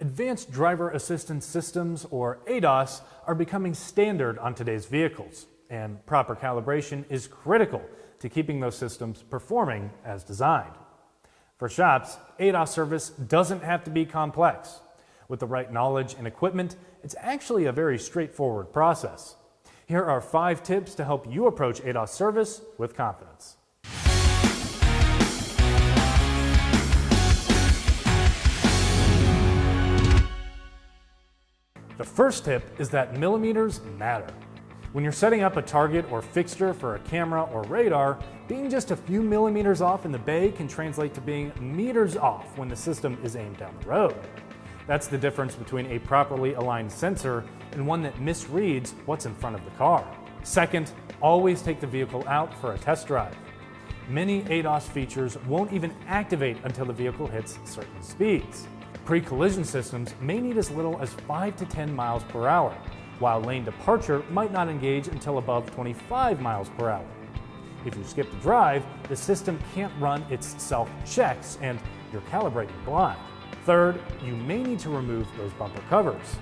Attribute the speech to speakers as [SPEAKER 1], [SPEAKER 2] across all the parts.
[SPEAKER 1] Advanced driver assistance systems, or ADAS, are becoming standard on today's vehicles, and proper calibration is critical to keeping those systems performing as designed. For shops, ADAS service doesn't have to be complex. With the right knowledge and equipment, it's actually a very straightforward process. Here are 5 tips to help you approach ADAS service with confidence. The first tip is that millimeters matter. When you're setting up a target or fixture for a camera or radar, being just a few millimeters off in the bay can translate to being meters off when the system is aimed down the road. That's the difference between a properly aligned sensor and one that misreads what's in front of the car. Second, always take the vehicle out for a test drive. Many ADAS features won't even activate until the vehicle hits certain speeds. Pre-collision systems may need as little as 5 to 10 miles per hour, while lane departure might not engage until above 25 miles per hour. If you skip the drive, the system can't run its self-checks and you're calibrating blind. Third, you may need to remove those bumper covers.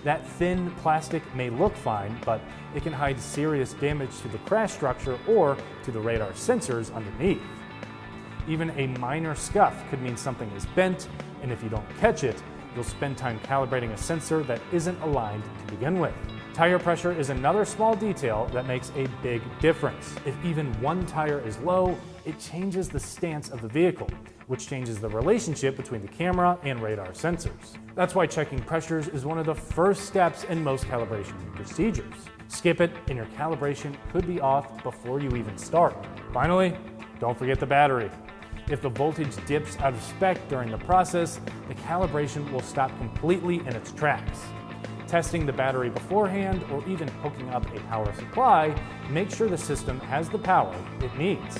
[SPEAKER 1] That thin plastic may look fine, but it can hide serious damage to the crash structure or to the radar sensors underneath. Even a minor scuff could mean something is bent, and if you don't catch it, you'll spend time calibrating a sensor that isn't aligned to begin with. Tire pressure is another small detail that makes a big difference. If even one tire is low, it changes the stance of the vehicle, which changes the relationship between the camera and radar sensors. That's why checking pressures is one of the first steps in most calibration procedures. Skip it and your calibration could be off before you even start. Finally, don't forget the battery. If the voltage dips out of spec during the process, the calibration will stop completely in its tracks. Testing the battery beforehand or even hooking up a power supply, make sure the system has the power it needs.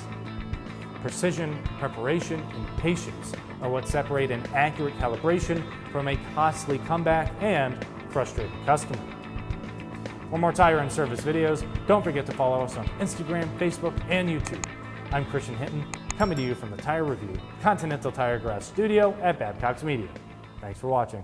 [SPEAKER 1] Precision, preparation, and patience are what separate an accurate calibration from a costly comeback and frustrated customer. For more tire and service videos, don't forget to follow us on Instagram, Facebook, and YouTube. I'm Christian Hinton, coming to you from the Tire Review Continental Tire Garage Studio at Babcock's Media. Thanks for watching.